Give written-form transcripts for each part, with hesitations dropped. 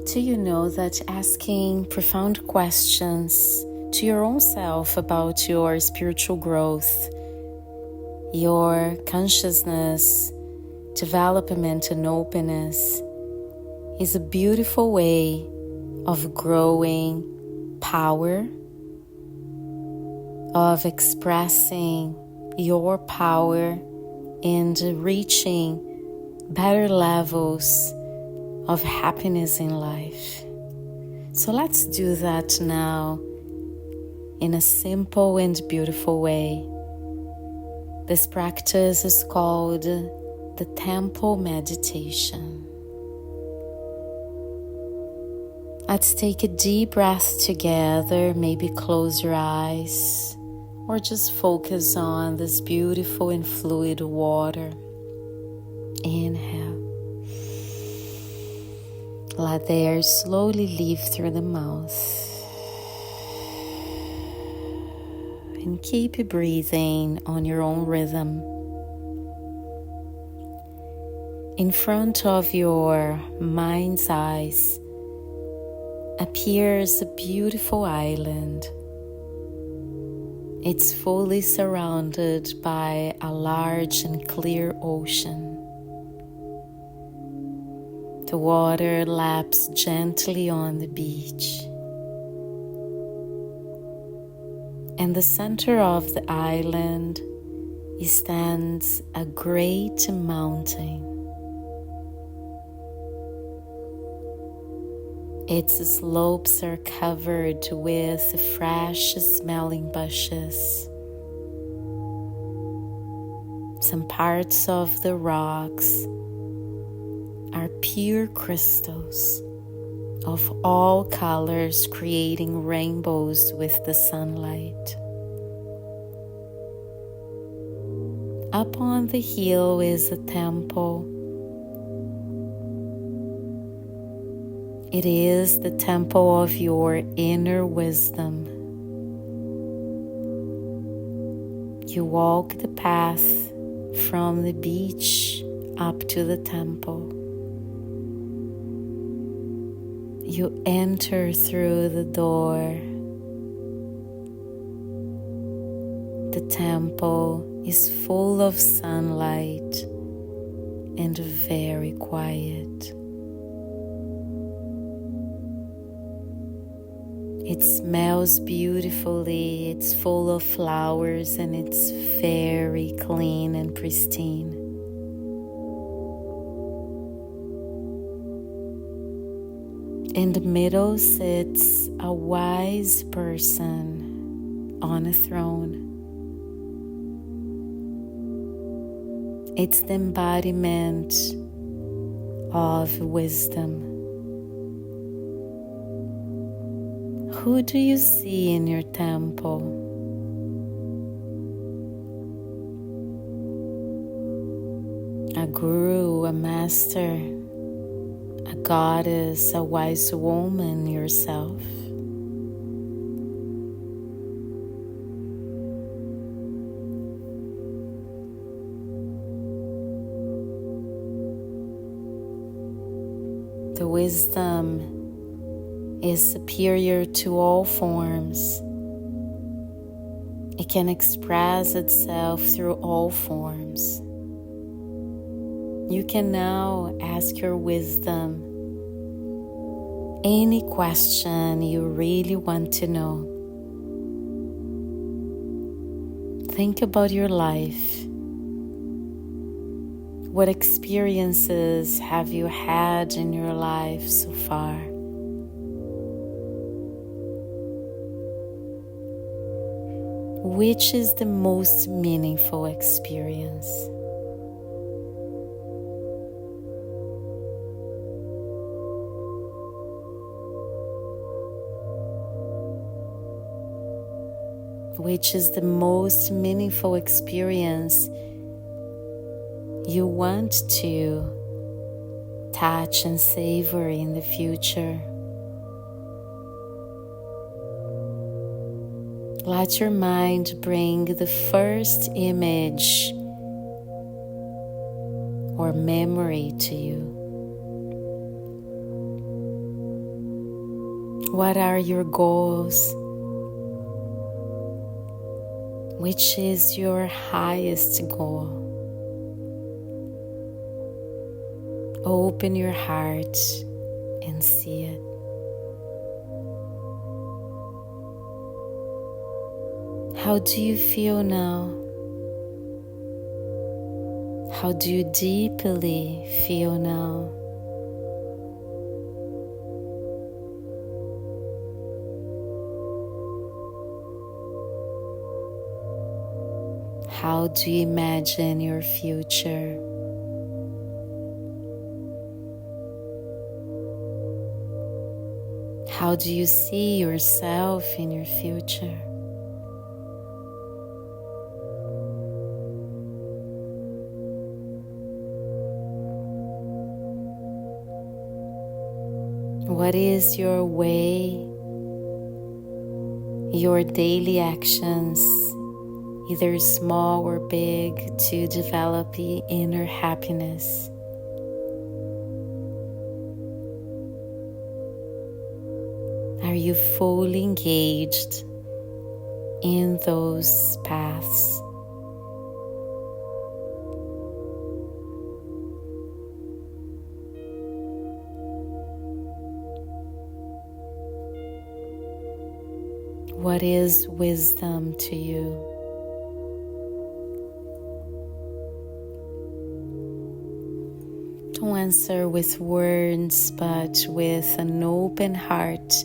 Do you know that asking profound questions to your own self about your spiritual growth, your consciousness, development, and openness is a beautiful way of growing power, of expressing your power and reaching better levels of happiness in life. So let's do that now in a simple and beautiful way. This practice is called the temple meditation. Let's take a deep breath together. Maybe close your eyes or just focus on this beautiful and fluid water. Inhale. Let the air slowly leave through the mouth. And keep breathing on your own rhythm. In front of your mind's eyes appears a beautiful island. It's fully surrounded by a large and clear ocean. The water laps gently on the beach. In the center of the island stands a great mountain. Its slopes are covered with fresh-smelling bushes. Some parts of the rocks are pure crystals of all colors, creating rainbows with the sunlight. Up on the hill is a temple. It is the temple of your inner wisdom. You walk the path from the beach up to the temple. You enter through the door. The temple is full of sunlight and very quiet. It smells beautifully, it's full of flowers, and it's very clean and pristine. In the middle sits a wise person on a throne. It's the embodiment of wisdom. Who do you see in your temple? A guru, a master, a goddess, a wise woman yourself. The wisdom is superior to all forms. It can express itself through all forms. You can now ask your wisdom any question you really want to know. Think about your life. What experiences have you had in your life so far? Which is the most meaningful experience? Which is the most meaningful experience you want to touch and savor in the future? Let your mind bring the first image or memory to you. What are your goals? Which is your highest goal? Open your heart and see it. How do you feel now? How do you deeply feel now? How do you imagine your future? How do you see yourself in your future? What is your way, your daily actions, either small or big, to develop inner happiness? Are you fully engaged in those paths? What is wisdom to you? Don't answer with words, but with an open heart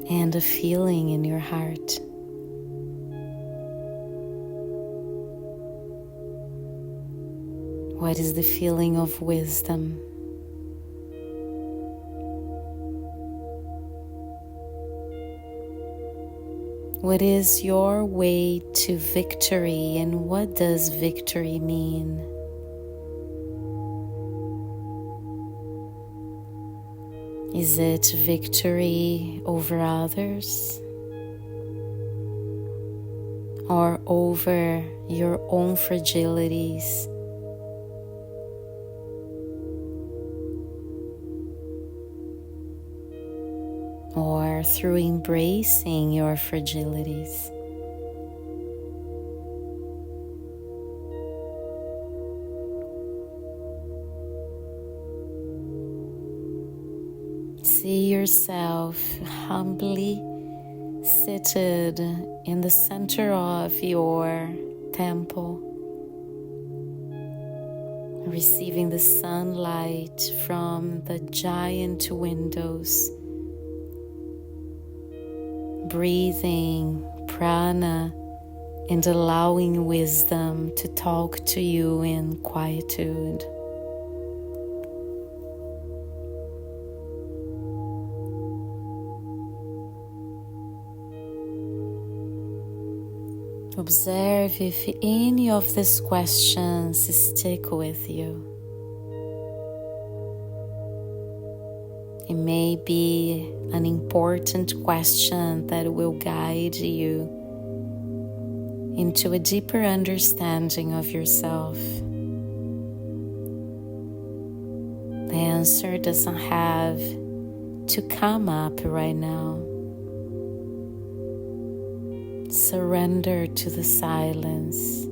and a feeling in your heart. What is the feeling of wisdom? What is your way to victory, and what does victory mean? Is it victory over others or over your own fragilities? Or through embracing your fragilities? See yourself humbly seated in the center of your temple, receiving the sunlight from the giant windows, breathing prana and allowing wisdom to talk to you in quietude. Observe if any of these questions stick with you. It may be an important question that will guide you into a deeper understanding of yourself. The answer doesn't have to come up right now. Surrender to the silence.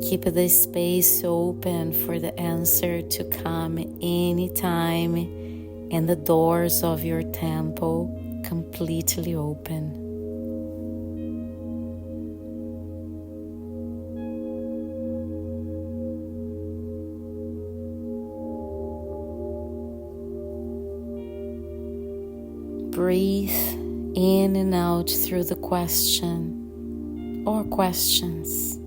Keep the space open for the answer to come anytime, and the doors of your temple completely open. Breathe in and out through the question or questions.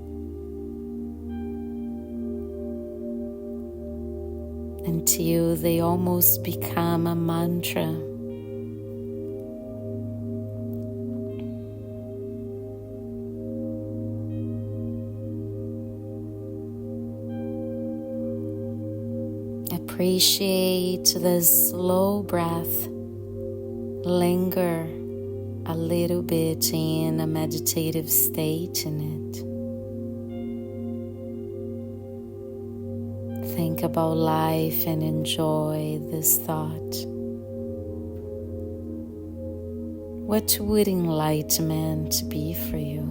Until they almost become a mantra. Appreciate the slow breath. Linger a little bit in a meditative state in it. think about life and enjoy this thought. What would enlightenment be for you?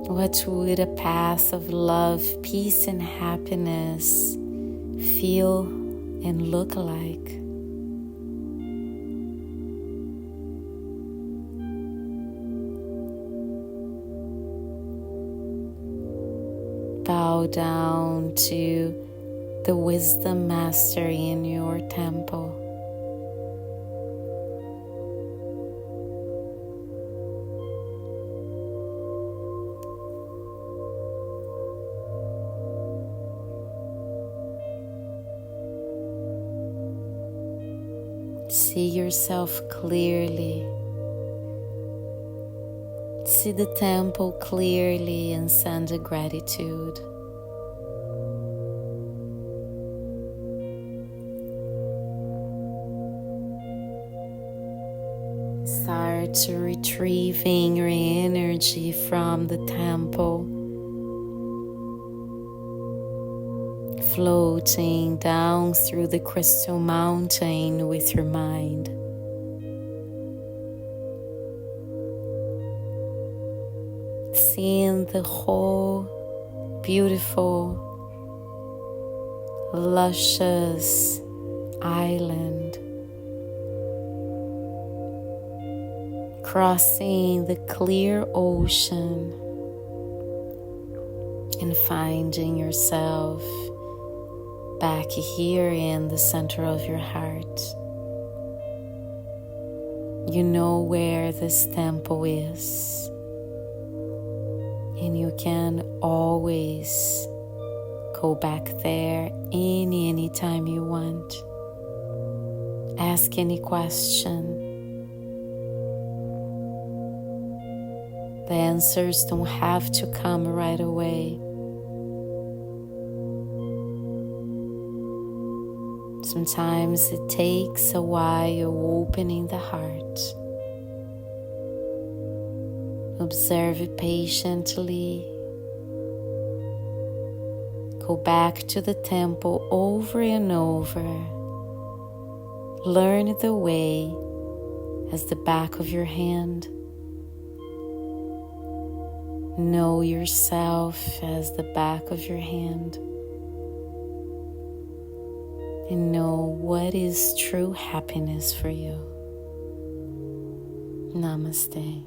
What would a path of love, peace, and happiness feel and look like? Bow down to the wisdom master in your temple. See yourself clearly. See the temple clearly and send a gratitude. Start retrieving your energy from the temple, floating down through the crystal mountain with your mind. Seeing the whole beautiful, luscious island, crossing the clear ocean and finding yourself back here in the center of your heart. You know where this temple is, and you can always go back there anytime you want. Ask any question. The answers don't have to come right away. Sometimes it takes a while opening the heart. Observe it patiently. Go back to the temple over and over. Learn the way as the back of your hand. Know yourself as the back of your hand. And know what is true happiness for you. Namaste.